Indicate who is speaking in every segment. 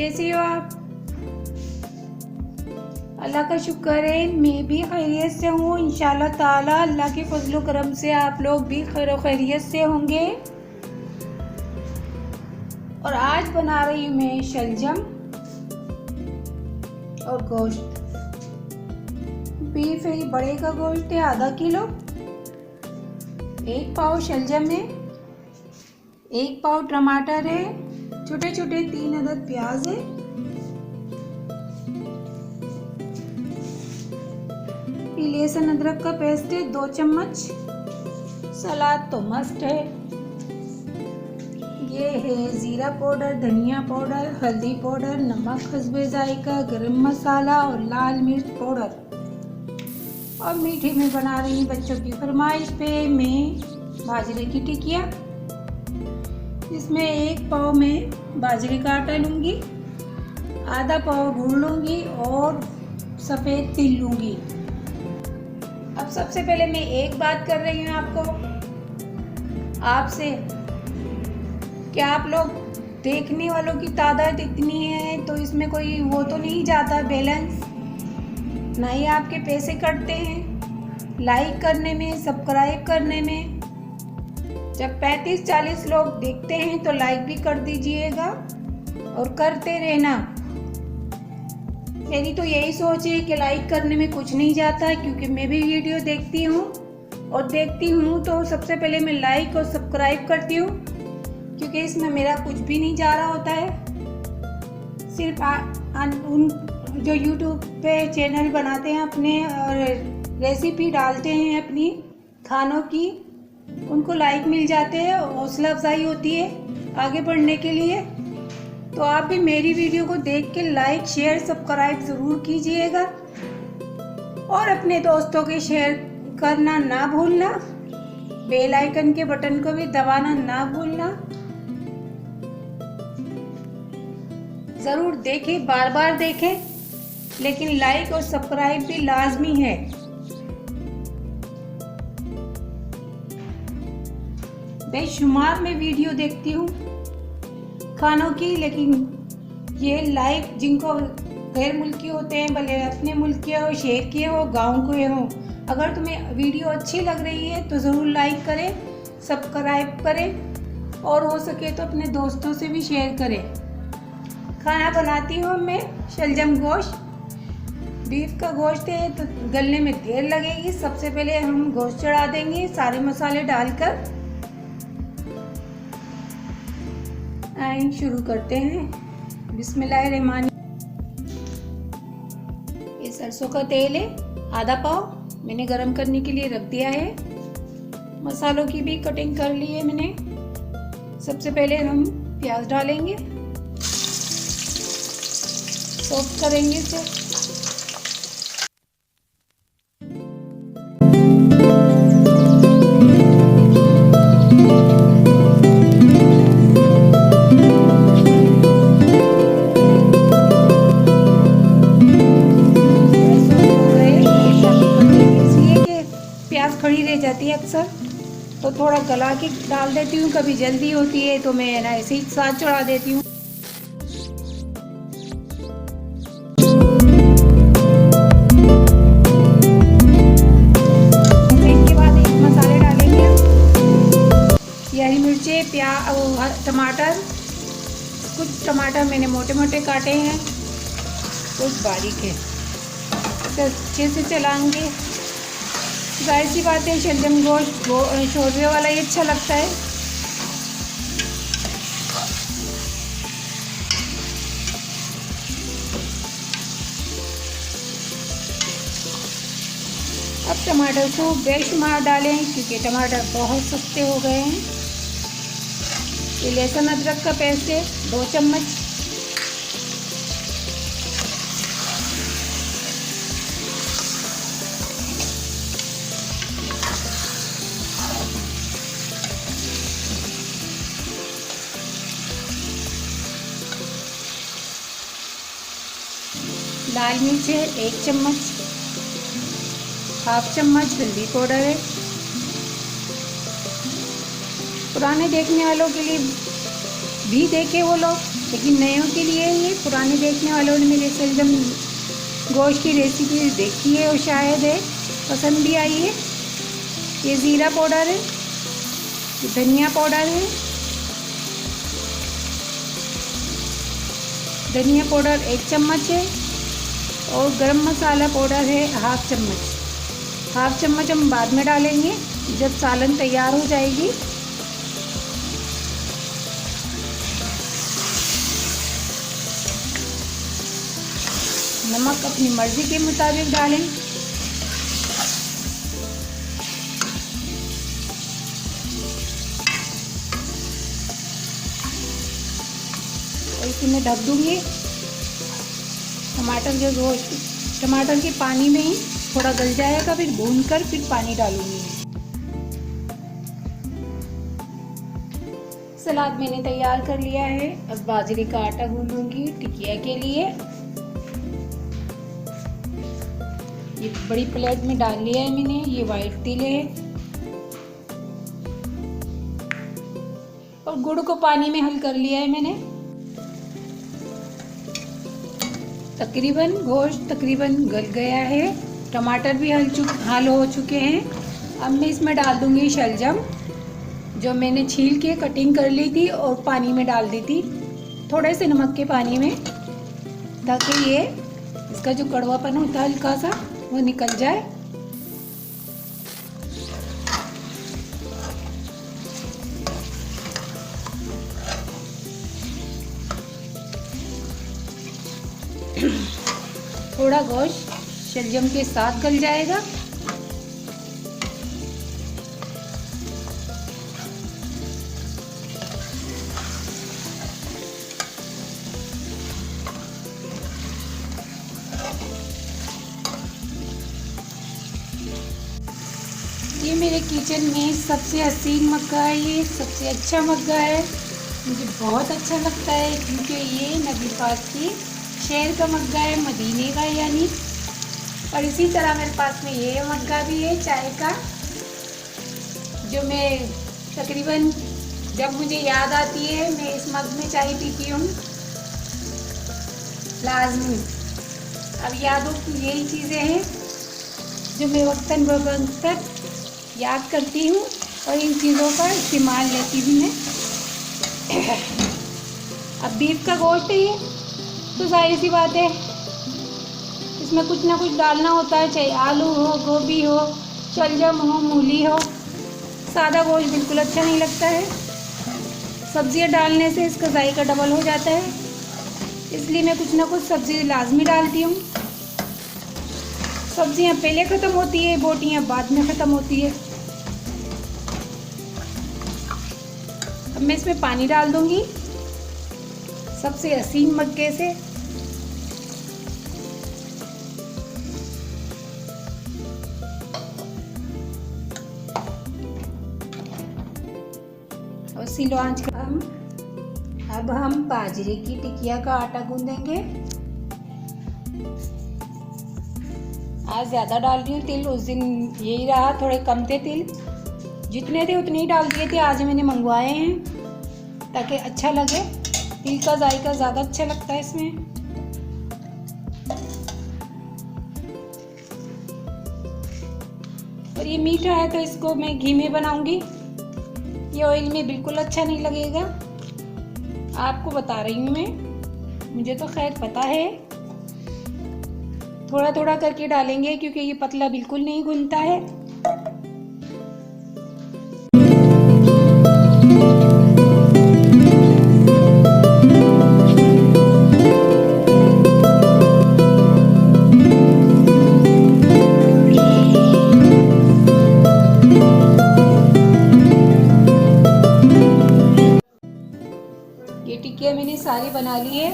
Speaker 1: कैसी हो आप? अल्लाह का शुक्र है, मैं भी खैरियत से हूँ। इंशाल्लाह ताला अल्लाह के फजलो करम से आप लोग भी खैर खैरियत से होंगे। और आज बना रही हूँ मैं शलजम और गोश्त। बीफ है, बड़े का गोश्त है आधा किलो, 1 पाव शलजम है, 1 पाव टमाटर है, छोटे छोटे 3 अदद प्याज है, लहसुन अदरक का पेस्ट है 2 चम्मच, सलाद तो मस्ट है। ये है जीरा पाउडर, धनिया पाउडर, हल्दी पाउडर, नमक हस्बे जायका, गरम मसाला और लाल मिर्च पाउडर। और मीठे में बना रही हूँ बच्चों की फरमाइश पे मैं बाजरे की टिकिया। इसमें 1 पाव में बाजरे का आटा लूँगी, आधा पाव गुड़ लूँगी और सफ़ेद तिल लूँगी। अब सबसे पहले मैं एक बात कर रही हूँ आपसे, क्या आप लोग देखने वालों की तादाद इतनी है तो इसमें कोई वो तो नहीं जाता बैलेंस, ना ही आपके पैसे कटते हैं लाइक करने में, सब्सक्राइब करने में। जब 35-40 लोग देखते हैं तो लाइक भी कर दीजिएगा और करते रहना। मेरी तो यही सोच है कि लाइक करने में कुछ नहीं जाता, क्योंकि मैं भी वीडियो देखती हूँ और देखती हूँ तो सबसे पहले मैं लाइक और सब्सक्राइब करती हूँ, क्योंकि इसमें मेरा कुछ भी नहीं जा रहा होता है। सिर्फ उन जो यूट्यूब पे चैनल बनाते हैं अपने और रेसिपी डालते हैं अपनी खानों की, उनको लाइक मिल जाते हैं, हौसला अफजाई होती है आगे बढ़ने के लिए। तो आप भी मेरी वीडियो को देख के लाइक शेयर सब्सक्राइब ज़रूर कीजिएगा और अपने दोस्तों के शेयर करना ना भूलना, बेल आइकन के बटन को भी दबाना ना भूलना। ज़रूर देखें, बार बार देखें, लेकिन लाइक और सब्सक्राइब भी लाजमी है। बेशुमार मैं वीडियो देखती हूँ खानों की, लेकिन ये लाइक जिनको गैर मुल्की होते हैं, भले अपने मुल्क के हो, शहर के हो, गांव के हो, अगर तुम्हें वीडियो अच्छी लग रही है तो ज़रूर लाइक करें, सब्सक्राइब करें और हो सके तो अपने दोस्तों से भी शेयर करें। खाना बनाती हूँ मैं शलजम गोश्त। बीफ का गोश्त है तो गलने में देर लगेगी। सबसे पहले हम गोश्त चढ़ा देंगे सारे मसाले डालकर। शुरू करते हैं। बिस्मिल्लाहिर्रहमानिर्रहीम। ये सरसों का तेल है आधा पाव, मैंने गरम करने के लिए रख दिया है। मसालों की भी कटिंग कर ली है मैंने। सबसे पहले हम प्याज डालेंगे, सॉफ्ट करेंगे इसे। खड़ी रह जाती है अक्सर, तो थोड़ा गला के डाल देती हूँ। कभी जल्दी होती है तो मैं ना ऐसे ही साथ चढ़ा देती हूँ। इसके बाद एक मसाले डालेंगे, हरी मिर्चें, प्याज, टमाटर। कुछ टमाटर मैंने मोटे मोटे काटे हैं, कुछ बारीक है। तो अच्छे से चलाएंगे। जाहिर सी बात है शलजम गोश्त शोरबे वाला ही अच्छा लगता है। अब टमाटर को बेशुमार डालें, क्योंकि टमाटर बहुत सस्ते हो गए हैं। ये लहसुन अदरक का पेस्ट है 2 चम्मच, लाल मिर्च है 1 चम्मच, हाफ चम्मच हल्दी पाउडर है। पुराने देखने वालों के लिए भी देखे वो लोग, लेकिन नयों के लिए ये पुराने देखने वालों ने मेरे शलजम गोश्त की रेसिपी देखी है और शायद है पसंद भी आई है। ये ज़ीरा पाउडर है, ये धनिया पाउडर है, धनिया पाउडर 1 चम्मच है और गरम मसाला पाउडर है हाफ चम्मच हम बाद में डालेंगे जब सालन तैयार हो जाएगी। नमक अपनी मर्ज़ी के मुताबिक डालें। और इसी में ढक दूंगी। टमाटर के पानी में ही थोड़ा गल जाएगा, फिर भूनकर फिर पानी डालूंगी। सलाद मैंने तैयार कर लिया है। अब बाजरे का आटा गूंदूंगी टिकिया के लिए। ये बड़ी प्लेट में डाल लिया है मैंने। ये वाइट तिल है और गुड़ को पानी में हल कर लिया है मैंने। गोश्त तकरीबन गल गया है, टमाटर भी हल हो चुके हैं। अब मैं इसमें डाल दूंगी शलजम जो मैंने छील के कटिंग कर ली थी और पानी में डाल दी थी, थोड़े से नमक के पानी में, ताकि ये इसका जो कड़वापन होता है हल्का सा वो निकल जाए। थोड़ा गोश्त शलजम के साथ गल जाएगा। ये मेरे किचन में सबसे हसीन मग्गा है, ये सबसे अच्छा मग्गा है, मुझे बहुत अच्छा लगता है क्योंकि ये नबी पाक की शहर का मग्गा है, मदीने का यानी। और इसी तरह मेरे पास में ये मग्गा भी है चाय का, जो मैं तकरीबन जब मुझे याद आती है मैं इस मग में चाय पीती हूँ लाजमी। अब यादों की यही चीज़ें हैं जो मैं वक्तन बवक्तन याद करती हूँ और इन चीज़ों का इस्तेमाल लेती हूँ मैं। अब बीफ का गोश्त है ये, तो जाहिर सी बात है इसमें कुछ ना कुछ डालना होता है, चाहे आलू हो, गोभी हो, शलजम हो, मूली हो। सादा गोश्त बिल्कुल अच्छा नहीं लगता है, सब्जियां डालने से इसका जायका डबल हो जाता है, इसलिए मैं कुछ ना कुछ सब्ज़ी लाजमी डालती हूँ। सब्जियां पहले ख़त्म होती है, बोटियां बाद में ख़त्म होती है। अब मैं इसमें पानी डाल दूंगी सबसे हसीन मग्गे से। और सिलो आंच का अब हम बाजरे की टिकिया का आटा गूंदेंगे। आज ज़्यादा डाल रही हूँ तिल, उस दिन यही रहा, थोड़े कम थे तिल, जितने थे उतने ही डाल दिए थे। आज मैंने मंगवाए हैं ताकि अच्छा लगे, तिल का जायका ज़्यादा अच्छा लगता है इसमें। और ये मीठा है तो इसको मैं घी में बनाऊंगी, ये ऑयल में बिल्कुल अच्छा नहीं लगेगा। आपको बता रही हूँ मैं, मुझे तो खैर पता है। थोड़ा थोड़ा करके डालेंगे क्योंकि ये पतला बिल्कुल नहीं घुलता है। ये टिकिया मैंने सारी बना ली है।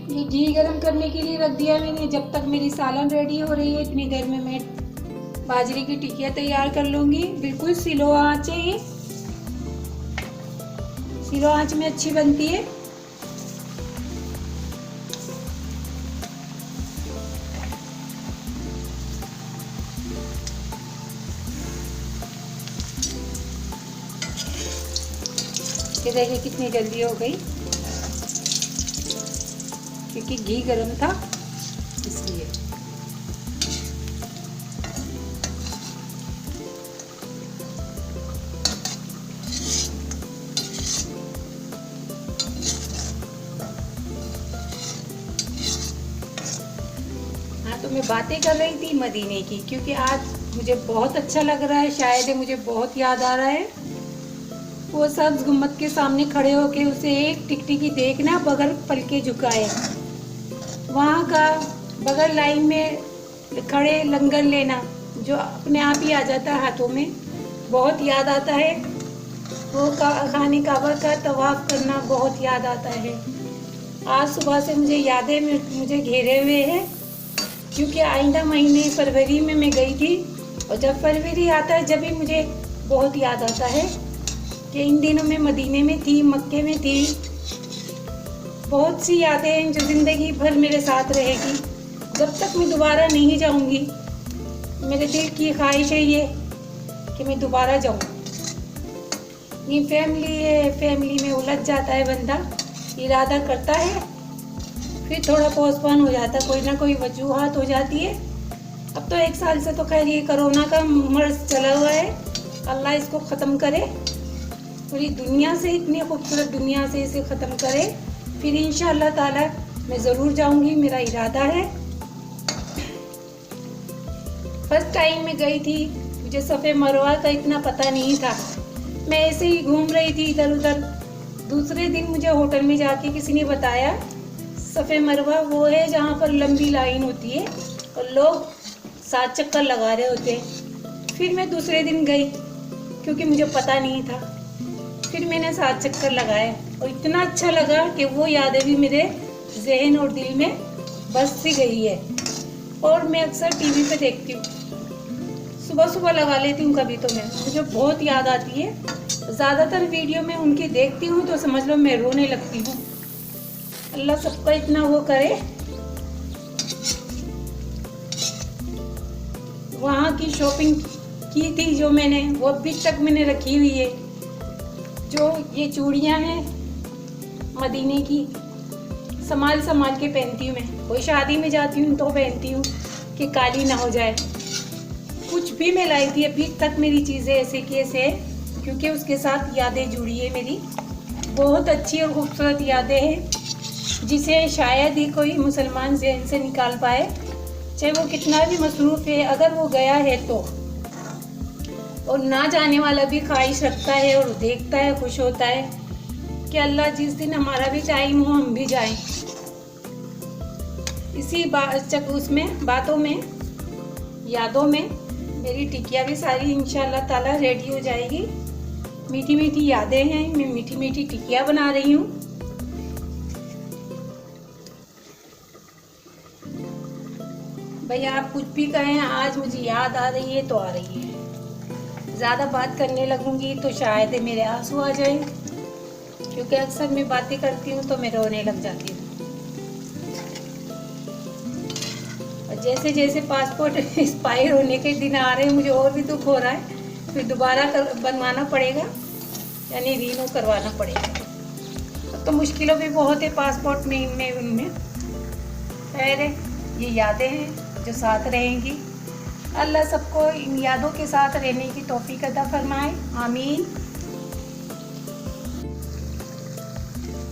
Speaker 1: ये घी गरम करने के लिए रख दिया मैंने। जब तक मेरी सालन रेडी हो रही है इतनी देर में मैं बाजरे की टिकिया तैयार कर लूँगी। बिल्कुल स्लो आंच है ये, स्लो आंच में अच्छी बनती है। ये देखिए कितनी जल्दी हो गई, क्योंकि घी गर्म था इसलिए। हाँ, तो मैं बातें कर रही थी मदीने की, क्योंकि आज मुझे बहुत अच्छा लग रहा है। शायद मुझे बहुत याद आ रहा है वो सब्ज गुम्बद के सामने खड़े होके उसे एक टिकटिकी देखना बगैर पलके झुकाए, वहाँ का बगल लाइन में खड़े लंगर लेना जो अपने आप ही आ जाता है हाथों में, बहुत याद आता है। वो खाने काबा का तवाफ करना बहुत याद आता है। आज सुबह से मुझे यादें मुझे घेरे हुए हैं, क्योंकि आइंदा महीने फरवरी में मैं गई थी, और जब फरवरी आता है जब भी मुझे बहुत याद आता है कि इन दिनों में मदीने में थी, मक्के में थी। बहुत सी यादें हैं जो ज़िंदगी भर मेरे साथ रहेगी, जब तक मैं दोबारा नहीं जाऊंगी। मेरे दिल की ख्वाहिश है ये कि मैं दोबारा जाऊं। ये फैमिली है, फैमिली में उलझ जाता है बंदा, इरादा करता है फिर थोड़ा पोस्टपोन हो जाता है, कोई ना कोई वजूहात हो जाती है। अब तो 1 साल से तो खैर ये कोरोना का मर्ज चला हुआ है, अल्लाह इसको ख़त्म करे, पूरी दुनिया से, इतनी खूबसूरत दुनिया से इसे ख़त्म करे। फिर इंशाअल्लाह ताला मैं ज़रूर जाऊंगी, मेरा इरादा है। फर्स्ट टाइम मैं गई थी, मुझे सफ़े मरवा का इतना पता नहीं था, मैं ऐसे ही घूम रही थी इधर उधर। दूसरे दिन मुझे होटल में जाके किसी ने बताया सफ़े मरवा वो है जहाँ पर लंबी लाइन होती है और लोग 7 चक्कर लगा रहे होते हैं। फिर मैं दूसरे दिन गई, क्योंकि मुझे पता नहीं था, फिर मैंने 7 चक्कर लगाए और इतना अच्छा लगा कि वो यादें भी मेरे जहन और दिल में बस सी गई है। और मैं अक्सर टीवी पे देखती हूँ, सुबह सुबह लगा लेती हूँ कभी, तो मैं मुझे बहुत याद आती है। ज़्यादातर वीडियो में उनकी देखती हूँ तो समझ लो मैं रोने लगती हूँ। अल्लाह सबका इतना वो करे। वहाँ की शॉपिंग की थी जो मैंने, वो अभी तक मैंने रखी हुई है। जो ये चूड़ियाँ हैं मदीने की, संभाल संभाल के पहनती हूँ मैं। कोई शादी में जाती हूँ तो पहनती हूँ कि काली ना हो जाए। कुछ भी मैं लाई थी अभी तक मेरी चीज़ें ऐसे की ऐसे है, क्योंकि उसके साथ यादें जुड़ी है मेरी, बहुत अच्छी और खूबसूरत यादें हैं, जिसे शायद ही कोई मुसलमान ज़हन से निकाल पाए, चाहे वो कितना भी मसरूफ़ है। अगर वो गया है तो, और ना जाने वाला भी ख्वाहिश रखता है और देखता है, खुश होता है कि अल्लाह जिस दिन हमारा भी टाइम हो हम भी जाएं। इसी उसमें बातों में, यादों में मेरी टिकिया भी सारी इंशाअल्लाह ताला रेडी हो जाएगी। मीठी मीठी यादें हैं, मैं मीठी मीठी टिकिया बना रही हूँ। भैया आप कुछ भी कहें, आज मुझे याद आ रही है तो आ रही है। ज़्यादा बात करने लगूंगी तो शायद मेरे आंसू आ जाए, क्योंकि अक्सर मैं बातें करती हूँ तो मैं रोने लग जाती हूँ। और जैसे जैसे पासपोर्ट एक्सपायर होने के दिन आ रहे हैं, मुझे और भी दुख हो रहा है। फिर दोबारा बनवाना पड़ेगा, यानी रीनो करवाना पड़ेगा। अब तो मुश्किलों भी बहुत है पासपोर्ट में, इनमें उनमें। खैर ये यादें हैं जो साथ रहेंगी। अल्लाह सबको इन यादों के साथ रहने की तौफीक अता फरमाए, आमीन।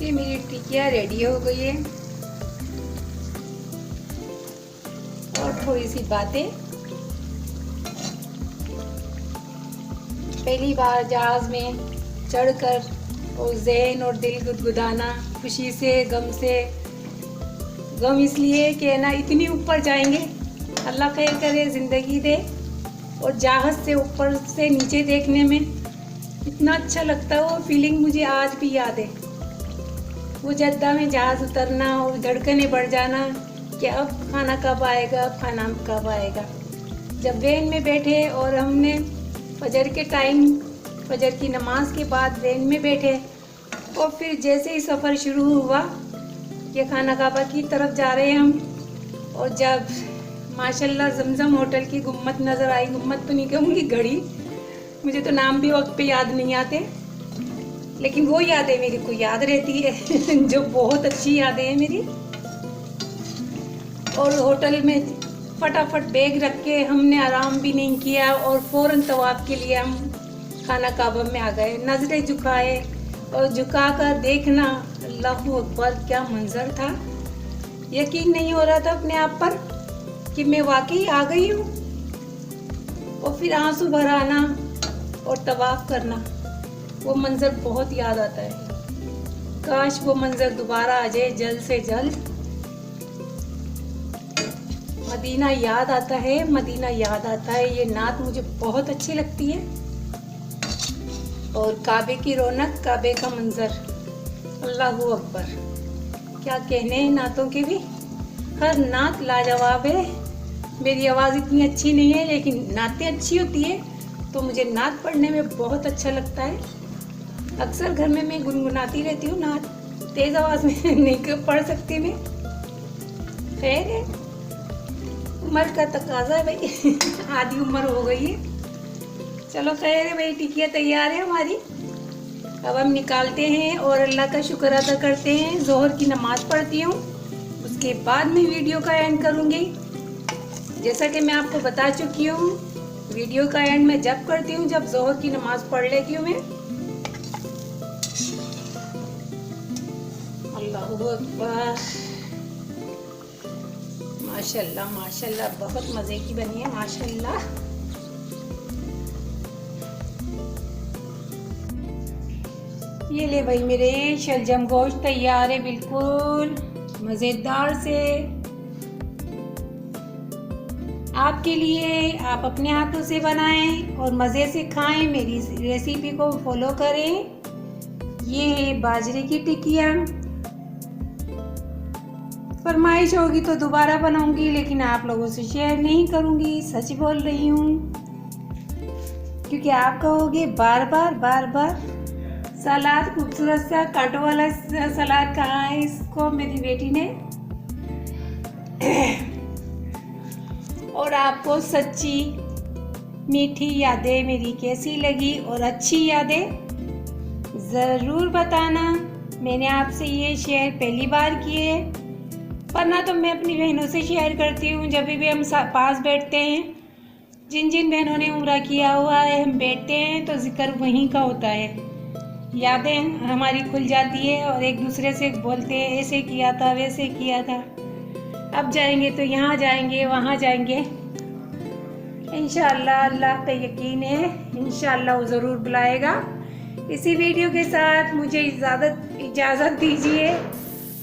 Speaker 1: ये मेरी टिकिया रेडी हो गई है, और थोड़ी सी बातें। पहली बार जहाज में चढ़कर और ज़हन और दिल गुदगुदाना, खुशी से, गम से। गम इसलिए कि ना इतनी ऊपर जाएंगे, अल्लाह खैर करे ज़िंदगी दे। और जहाज़ से ऊपर से नीचे देखने में इतना अच्छा लगता है, वो फीलिंग मुझे आज भी याद है। वो जद्दा में जहाज़ उतरना और धड़कनें बढ़ जाना कि अब खाना कब आएगा, अब खाना कब आएगा। जब वैन में बैठे और हमने फजर के टाइम, फजर की नमाज के बाद वैन में बैठे, और फिर जैसे ही सफ़र शुरू हुआ कि खाना काबा की तरफ जा रहे हैं हम, और जब माशाल्लाह जमजम होटल की गुम्मत नज़र आई, गुम्मत तो नहीं कहूँगी, घड़ी, मुझे तो नाम भी वक्त पे याद नहीं आते। लेकिन वो यादें मेरे को याद रहती है जो बहुत अच्छी यादें हैं मेरी। और होटल में फटाफट बैग रख के हमने आराम भी नहीं किया और फ़ौरन तवाफ के लिए हम खाना काबा में आ गए। नजरें झुकाए और झुका कर देखना, अल्लाहू अकबर, क्या मंजर था। यकीन नहीं हो रहा था अपने आप पर कि मैं वाकई आ गई हूँ। और फिर आंसू भर आना और तवाफ करना, वो मंजर बहुत याद आता है। काश वो मंजर दोबारा आ जाए जल्द से जल्द। मदीना याद आता है, मदीना याद आता है, ये नात मुझे बहुत अच्छी लगती है। और काबे की रौनक, काबे का मंजर, अल्लाहू अकबर, क्या कहने हैं नातों के भी। हर नात लाजवाब है। मेरी आवाज़ इतनी अच्छी नहीं है लेकिन नातें अच्छी होती है तो मुझे नात पढ़ने में बहुत अच्छा लगता है। अक्सर घर में मैं गुनगुनाती रहती हूँ नात, तेज़ आवाज़ में नहीं पढ़ सकती मैं। खैर है, उम्र का तकाजा है भाई आधी उम्र हो गई है। चलो खैर है भाई, टिकिया तैयार है हमारी। अब हम निकालते हैं और अल्लाह का शुक्र अदा करते हैं। जोहर की नमाज़ पढ़ती हूँ, उसके बाद मैं वीडियो का एंड करूँगी। जैसा कि मैं आपको बता चुकी हूँ, वीडियो का एंड मैं जब करती हूँ जब जोहर की नमाज़ पढ़ लेती हूँ मैं। अल्लाहू अकबर, माशाल्लाह माशाल्लाह, बहुत मज़े की बनी है माशाल्लाह। ये ले भाई मेरे शलजम गोश्त तैयार है, बिल्कुल मज़ेदार से आपके लिए। आप अपने हाथों से बनाएं और मज़े से खाएं, मेरी रेसिपी को फॉलो करें। ये है बाजरे की टिकिया। फरमाइश होगी तो दोबारा बनाऊंगी, लेकिन आप लोगों से शेयर नहीं करूंगी, सच बोल रही हूँ। क्योंकि आप कहोगे बार बार सलाद, खूबसूरत सा कांटों वाला सलाद कहाँ है, इसको मेरी बेटी ने। और आपको सच्ची मीठी यादें मेरी कैसी लगी और अच्छी यादें ज़रूर बताना। मैंने आपसे ये शेयर पहली बार किए, वरना तो मैं अपनी बहनों से शेयर करती हूँ जब भी हम पास बैठते हैं। जिन जिन बहनों ने उम्रा किया हुआ है, हम बैठते हैं तो जिक्र वहीं का होता है। यादें हमारी खुल जाती है और एक दूसरे से बोलते हैं ऐसे किया था, वैसे किया था, अब जाएंगे तो यहाँ जाएंगे, वहाँ जाएंगे। इंशाअल्लाह, अल्लाह पे यकीन है, इंशाअल्लाह वो ज़रूर बुलाएगा। इसी वीडियो के साथ मुझे इजाज़त दीजिए।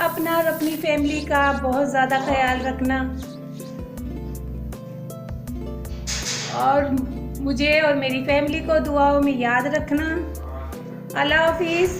Speaker 1: अपना और अपनी फैमिली का बहुत ज़्यादा ख्याल रखना और मुझे और मेरी फैमिली को दुआओं में याद रखना। अल्लाह हाफिज़।